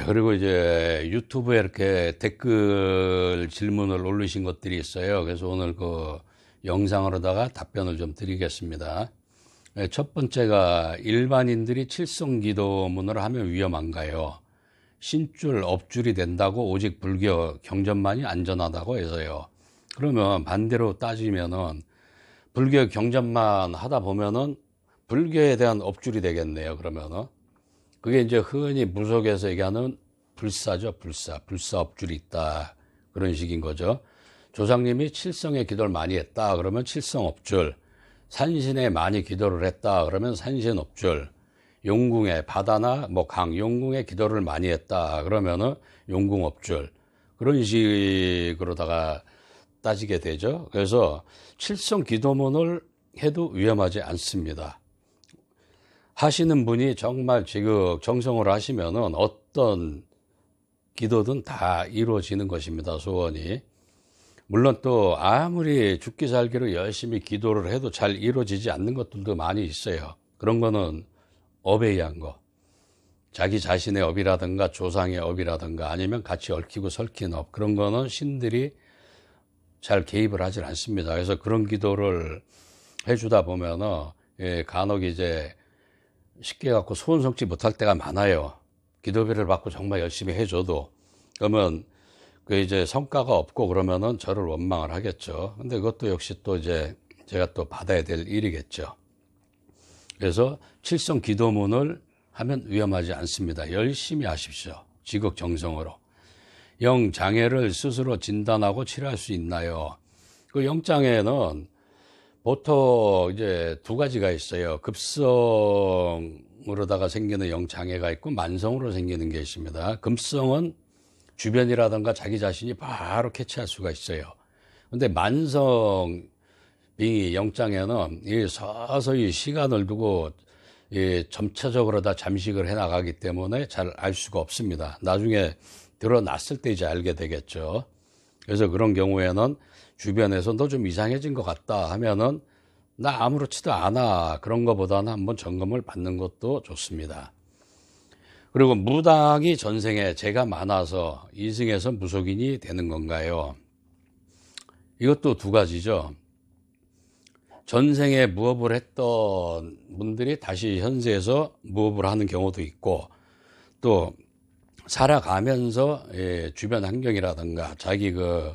그리고 이제 유튜브에 이렇게 댓글 질문을 올리신 것들이 있어요. 그래서 오늘 그 영상으로다가 답변을 좀 드리겠습니다. 첫 번째가 일반인들이 칠성기도문을 하면 위험한가요? 신줄, 업줄이 된다고 오직 불교 경전만이 안전하다고 해서요. 그러면 반대로 따지면은 불교 경전만 하다 보면은 불교에 대한 업줄이 되겠네요. 그러면은 그게 이제 흔히 무속에서 얘기하는 불사죠. 불사 업줄이 있다. 그런 식인 거죠. 조상님이 칠성에 기도를 많이 했다. 그러면 칠성 업줄. 산신에 많이 기도를 했다. 그러면 산신 업줄. 용궁에 바다나 뭐 강, 용궁에 기도를 많이 했다. 그러면은 용궁 업줄. 그런 식으로다가 따지게 되죠. 그래서 칠성 기도문을 해도 위험하지 않습니다. 하시는 분이 정말 지극정성으로 하시면은 어떤 기도든 다 이루어지는 것입니다. 소원이. 물론 또 아무리 죽기 살기로 열심히 기도를 해도 잘 이루어지지 않는 것들도 많이 있어요. 그런 거는 업에 의한 거. 자기 자신의 업이라든가 조상의 업이라든가 아니면 같이 얽히고 설킨 업. 그런 거는 신들이 잘 개입을 하질 않습니다. 그래서 그런 기도를 해주다 보면은 간혹 이제 쉽게 갖고 소원 성취 못할 때가 많아요. 기도비를 받고 정말 열심히 해줘도. 그러면 그 이제 성과가 없고 그러면은 저를 원망을 하겠죠. 근데 그것도 역시 또 이제 제가 또 받아야 될 일이겠죠. 그래서 칠성 기도문을 하면 위험하지 않습니다. 열심히 하십시오. 지극정성으로. 영장애를 스스로 진단하고 치료할 수 있나요? 그 영장애는 보통 이제 두 가지가 있어요. 급성으로다가 생기는 영장애가 있고 만성으로 생기는 게 있습니다. 급성은 주변이라든가 자기 자신이 바로 캐치할 수가 있어요. 근데 만성 빙의 영장애는 서서히 시간을 두고 점차적으로 다 잠식을 해나가기 때문에 잘 알 수가 없습니다. 나중에 드러났을 때 이제 알게 되겠죠. 그래서 그런 경우에는 주변에서 너 좀 이상해진 것 같다 하면은 나 아무렇지도 않아. 그런 것보다는 한번 점검을 받는 것도 좋습니다. 그리고 무당이 전생에 죄가 많아서 이승에서 무속인이 되는 건가요? 이것도 두 가지죠. 전생에 무업을 했던 분들이 다시 현세에서 무업을 하는 경우도 있고 또 살아가면서 주변 환경이라든가 자기 그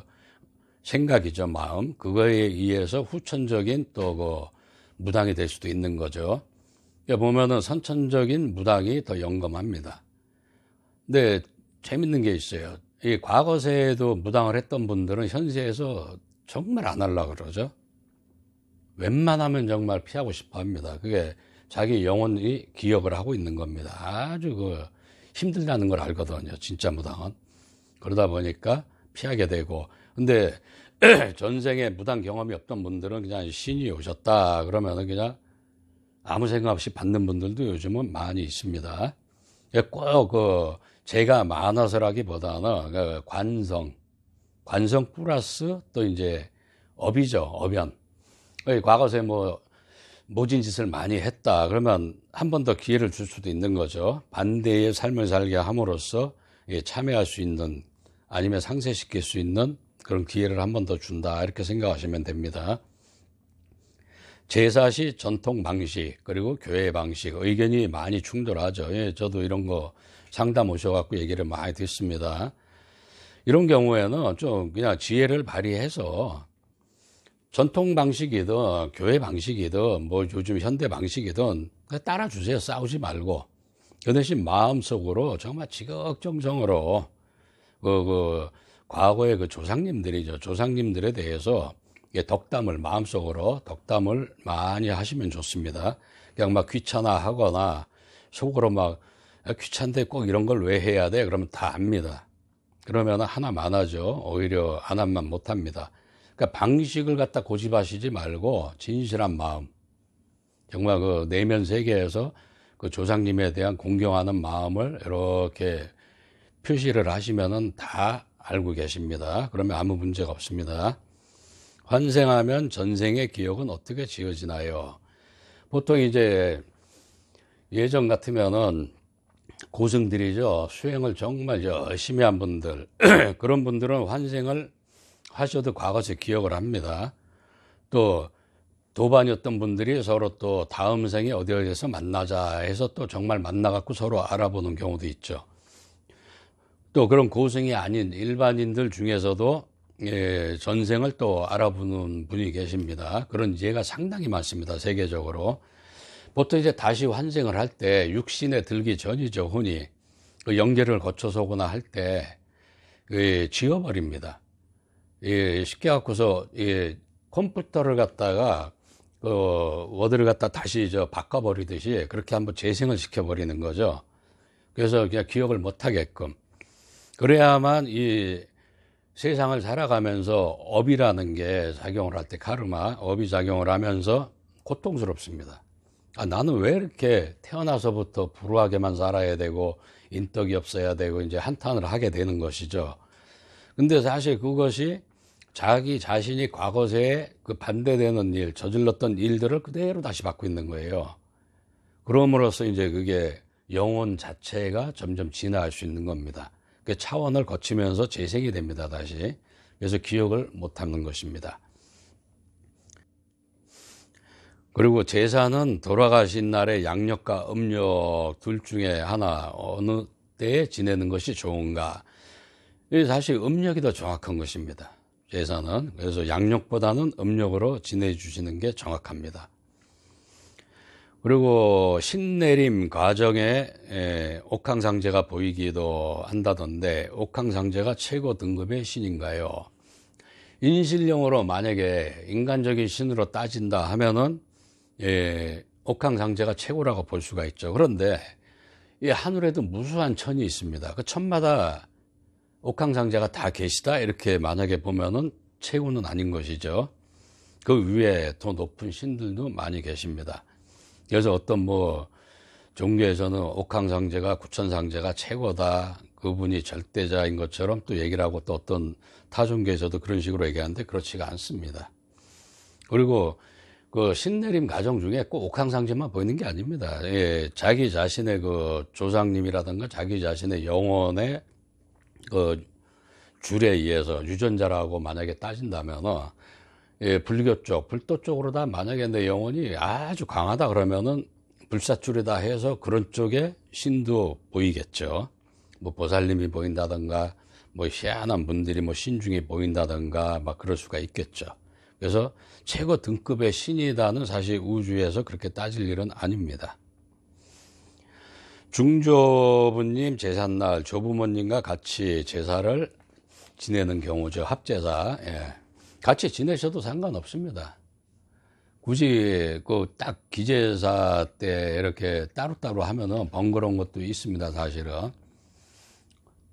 생각이죠, 마음. 그거에 의해서 후천적인 또 그 무당이 될 수도 있는 거죠. 보면은 선천적인 무당이 더 영검합니다. 근데 재밌는 게 있어요. 이 과거세에도 무당을 했던 분들은 현세에서 정말 안 하려고 그러죠. 웬만하면 정말 피하고 싶어 합니다. 그게 자기 영혼이 기억을 하고 있는 겁니다. 아주 그 힘들다는 걸 알거든요. 진짜 무당은. 그러다 보니까 피하게 되고. 근데 전생에 무당 경험이 없던 분들은 그냥 신이 오셨다 그러면은 그냥 아무 생각 없이 받는 분들도 요즘은 많이 있습니다. 꼭 그 죄가 많아서라기보다는 그 관성 플러스 또 이제 업이죠. 업연. 과거에 뭐 모진 짓을 많이 했다 그러면 한 번 더 기회를 줄 수도 있는 거죠. 반대의 삶을 살게 함으로써 참여할 수 있는 아니면 상쇄시킬 수 있는 그런 기회를 한 번 더 준다 이렇게 생각하시면 됩니다. 제사시 전통 방식 그리고 교회 방식 의견이 많이 충돌하죠. 저도 이런 거 상담 오셔갖고 얘기를 많이 듣습니다. 이런 경우에는 좀 그냥 지혜를 발휘해서 전통 방식이든 교회 방식이든 뭐 요즘 현대 방식이든 따라주세요. 싸우지 말고. 그 대신 마음속으로 정말 지극정성으로 과거의 그 조상님들이죠. 조상님들에 대해서 덕담을 마음속으로 덕담을 많이 하시면 좋습니다. 그냥 막 귀찮아하거나 속으로 막 귀찮은데 꼭 이런 걸 왜 해야 돼? 그러면 다 압니다. 그러면 하나만 하죠. 오히려 안 하면 못 합니다. 그러니까 방식을 갖다 고집하시지 말고 진실한 마음. 정말 그 내면 세계에서 그 조상님에 대한 공경하는 마음을 이렇게 표시를 하시면은 다 알고 계십니다. 그러면 아무 문제가 없습니다. 환생하면 전생의 기억은 어떻게 지워지나요? 보통 이제 예전 같으면은 고승들이죠. 수행을 정말 열심히 한 분들 그런 분들은 환생을 하셔도 과거에 기억을 합니다. 또 도반이었던 분들이 서로 또 다음 생에 어디에서 만나자 해서 또 정말 만나갖고 서로 알아보는 경우도 있죠. 또 그런 고승이 아닌 일반인들 중에서도 전생을 또 알아보는 분이 계십니다. 그런 예가 상당히 많습니다. 세계적으로. 보통 이제 다시 환생을 할 때 육신에 들기 전이죠. 혼이 그 영계를 거쳐서 오거나 할 때 지워버립니다. 쉽게 갖고서 컴퓨터를 갖다가 워드를 갖다 다시 바꿔버리듯이 그렇게 한번 재생을 시켜버리는 거죠. 그래서 그냥 기억을 못하게끔. 그래야만 이 세상을 살아가면서 업이라는 게 작용을 할 때 카르마, 업이 작용을 하면서 고통스럽습니다. 나는 왜 이렇게 태어나서부터 불우하게만 살아야 되고 인덕이 없어야 되고 이제 한탄을 하게 되는 것이죠. 근데 사실 그것이 자기 자신이 과거에 그 반대되는 일, 저질렀던 일들을 그대로 다시 받고 있는 거예요. 그럼으로써 이제 그게 영혼 자체가 점점 진화할 수 있는 겁니다. 그 차원을 거치면서 재생이 됩니다, 다시. 그래서 기억을 못 하는 것입니다. 그리고 제사는 돌아가신 날에 양력과 음력 둘 중에 하나 어느 때에 지내는 것이 좋은가. 사실 음력이 더 정확한 것입니다. 제사는. 그래서 양력보다는 음력으로 지내주시는 게 정확합니다. 그리고 신내림 과정에 옥황상제가 보이기도 한다던데 옥황상제가 최고 등급의 신인가요? 인신령으로 만약에 인간적인 신으로 따진다 하면은 옥황상제가 최고라고 볼 수가 있죠. 그런데 이 하늘에도 무수한 천이 있습니다. 그 천마다 옥황상제가 다 계시다 이렇게 만약에 보면은 최고는 아닌 것이죠. 그 위에 더 높은 신들도 많이 계십니다. 그래서 어떤 종교에서는 옥황상제가 구천상제가 최고다, 그분이 절대자인 것처럼 또 얘기를 하고, 또 어떤 타 종교에서도 그런 식으로 얘기하는데 그렇지가 않습니다. 그리고 그 신내림 과정 중에 꼭 옥황상제만 보이는 게 아닙니다. 자기 자신의 그 조상님이라든가 자기 자신의 영혼의 그 줄에 의해서 유전자라고 만약에 따진다면 불교 쪽, 불도 쪽으로 다 만약에 내 영혼이 아주 강하다 그러면은 불사줄이다 해서 그런 쪽에 신도 보이겠죠. 보살님이 보인다든가 희한한 분들이 신중이 보인다든가 그럴 수가 있겠죠. 그래서 최고 등급의 신이다는 사실 우주에서 그렇게 따질 일은 아닙니다. 중조부님 제삿날 조부모님과 같이 제사를 지내는 경우죠. 합제사. 같이 지내셔도 상관없습니다. 굳이 딱 기제사 때 이렇게 따로따로 하면은 번거로운 것도 있습니다, 사실은.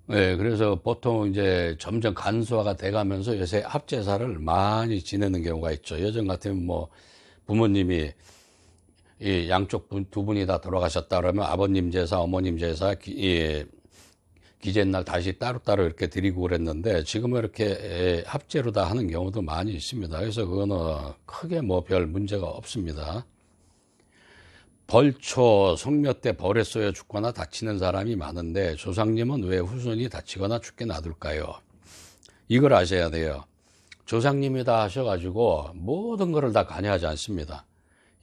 그래서 보통 이제 점점 간소화가 돼가면서 요새 합제사를 많이 지내는 경우가 있죠. 예전 같으면 부모님이 이 양쪽 두 분이 다 돌아가셨다 그러면 아버님 제사, 어머님 제사, 기제날 다시 따로따로 이렇게 드리고 그랬는데 지금은 이렇게 합제로 다 하는 경우도 많이 있습니다. 그래서 그거는 크게 별 문제가 없습니다. 벌초, 성묘 때 벌에 쏘여 죽거나 다치는 사람이 많은데 조상님은 왜 후손이 다치거나 죽게 놔둘까요? 이걸 아셔야 돼요. 조상님이다 하셔가지고 모든 것을 다 관여하지 않습니다.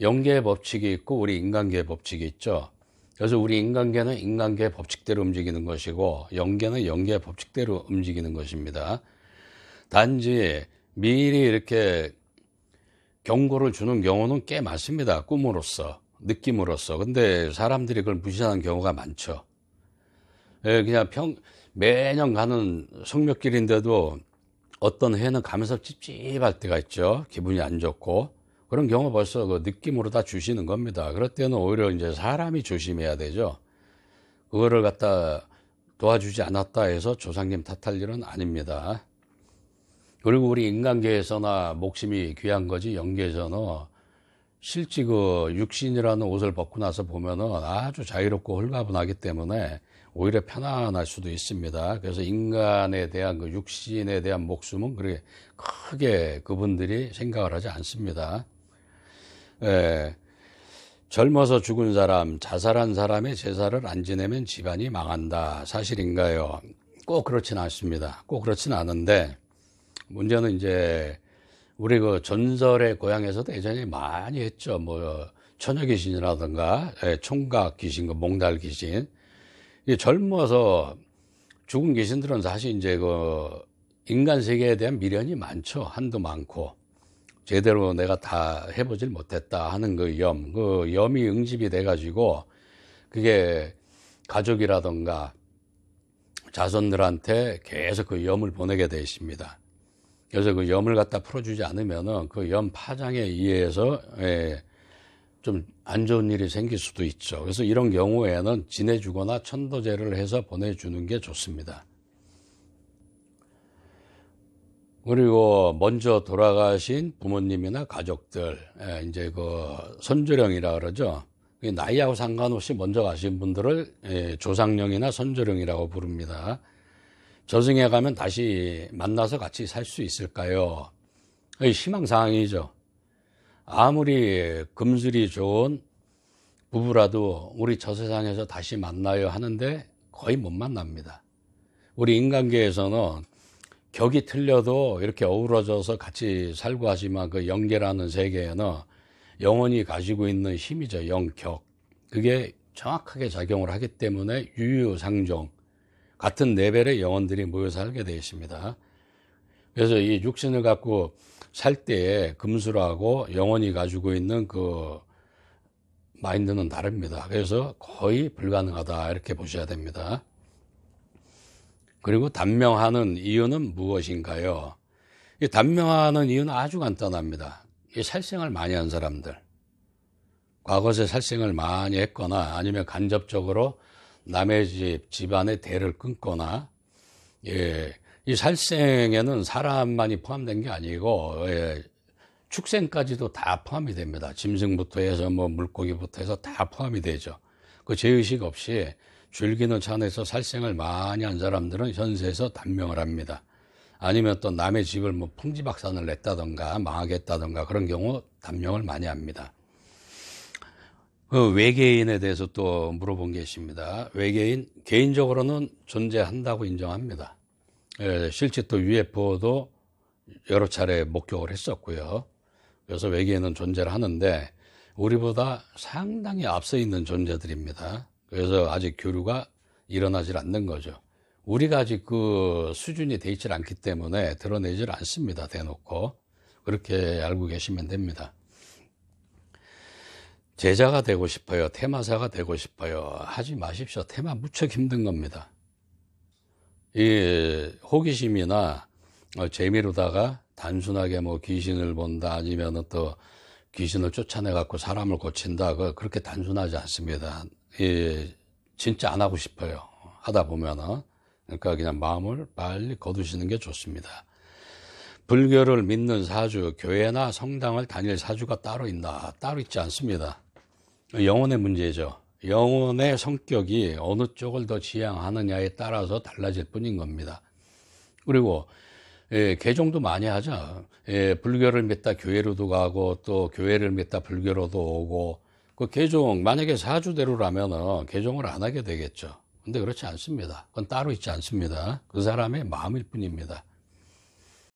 영계의 법칙이 있고 우리 인간계의 법칙이 있죠. 그래서 우리 인간계는 인간계의 법칙대로 움직이는 것이고 영계는 영계의 법칙대로 움직이는 것입니다. 단지 미리 이렇게 경고를 주는 경우는 꽤 많습니다. 꿈으로써, 느낌으로써. 근데 사람들이 그걸 무시하는 경우가 많죠. 그냥 매년 가는 성묘길인데도 어떤 해는 가면서 찝찝할 때가 있죠. 기분이 안 좋고. 그런 경우 벌써 그 느낌으로 다 주시는 겁니다. 그럴 때는 오히려 이제 사람이 조심해야 되죠. 그거를 갖다 도와주지 않았다 해서 조상님 탓할 일은 아닙니다. 그리고 우리 인간계에서나 목숨이 귀한 거지 영계에서는 실제 그 육신이라는 옷을 벗고 나서 보면은 아주 자유롭고 홀가분하기 때문에 오히려 편안할 수도 있습니다. 그래서 인간에 대한 그 육신에 대한 목숨은 그렇게 크게 그분들이 생각을 하지 않습니다. 젊어서 죽은 사람, 자살한 사람의 제사를 안 지내면 집안이 망한다. 사실인가요? 꼭 그렇진 않습니다. 꼭 그렇진 않은데, 문제는 이제, 우리 그 전설의 고향에서도 예전에 많이 했죠. 뭐, 처녀 귀신이라든가, 총각 귀신, 그 몽달 귀신. 젊어서 죽은 귀신들은 사실 이제 그, 인간 세계에 대한 미련이 많죠. 한도 많고. 제대로 내가 다 해보질 못했다 하는 그 염이 응집이 돼가지고 그게 가족이라던가 자손들한테 계속 그 염을 보내게 돼 있습니다. 그래서 그 염을 갖다 풀어주지 않으면은 그 염 파장에 의해서 좀 안 좋은 일이 생길 수도 있죠. 그래서 이런 경우에는 지내주거나 천도제를 해서 보내주는 게 좋습니다. 그리고 먼저 돌아가신 부모님이나 가족들, 이제 그 선조령이라 그러죠. 나이하고 상관없이 먼저 가신 분들을 조상령이나 선조령이라고 부릅니다. 저승에 가면 다시 만나서 같이 살 수 있을까요? 희망사항이죠. 아무리 금술이 좋은 부부라도 우리 저 세상에서 다시 만나요 하는데 거의 못 만납니다. 우리 인간계에서는 격이 틀려도 이렇게 어우러져서 같이 살고 하지만 그 영계라는 세계에는 영혼이 가지고 있는 힘이죠. 영격. 그게 정확하게 작용을 하기 때문에 유유상종. 같은 레벨의 영혼들이 모여 살게 되어 있습니다. 그래서 이 육신을 갖고 살 때에 금술하고 영혼이 가지고 있는 그 마인드는 다릅니다. 그래서 거의 불가능하다 이렇게 보셔야 됩니다. 그리고 단명하는 이유는 무엇인가요? 이 단명하는 이유는 아주 간단합니다. 이 살생을 많이 한 사람들, 과거에 살생을 많이 했거나 아니면 간접적으로 남의 집안의 대를 끊거나, 이 살생에는 사람만이 포함된 게 아니고 축생까지도 다 포함이 됩니다. 짐승부터 해서 뭐 물고기부터 해서 다 포함이 되죠. 그 죄의식 없이 즐기는 차원에서 살생을 많이 한 사람들은 현세에서 단명을 합니다. 아니면 또 남의 집을 뭐 풍지박산을 냈다던가 망하게 했다던가 그런 경우 단명을 많이 합니다. 그 외계인에 대해서 또 물어본 게 있습니다. 외계인 개인적으로는 존재한다고 인정합니다. 실제 또 UFO도 여러 차례 목격을 했었고요. 그래서 외계인은 존재를 하는데 우리보다 상당히 앞서 있는 존재들입니다. 그래서 아직 교류가 일어나질 않는 거죠. 우리가 아직 그 수준이 돼 있질 않기 때문에 드러내질 않습니다. 대놓고. 그렇게 알고 계시면 됩니다. 제자가 되고 싶어요. 테마사가 되고 싶어요. 하지 마십시오. 테마 무척 힘든 겁니다. 이 호기심이나 재미로다가 단순하게 뭐 귀신을 본다 아니면 또 귀신을 쫓아내 갖고 사람을 고친다. 그렇게 단순하지 않습니다. 진짜 안 하고 싶어요. 하다 보면은. 그러니까 그냥 마음을 빨리 거두시는 게 좋습니다. 불교를 믿는 사주, 교회나 성당을 다닐 사주가 따로 있나? 따로 있지 않습니다. 영혼의 문제죠. 영혼의 성격이 어느 쪽을 더 지향하느냐에 따라서 달라질 뿐인 겁니다. 그리고 개종도 많이 하죠. 불교를 믿다 교회로도 가고 또 교회를 믿다 불교로도 오고 그 개종 만약에 사주대로라면은 개종을 안 하게 되겠죠. 근데 그렇지 않습니다. 그건 따로 있지 않습니다. 그 사람의 마음일 뿐입니다.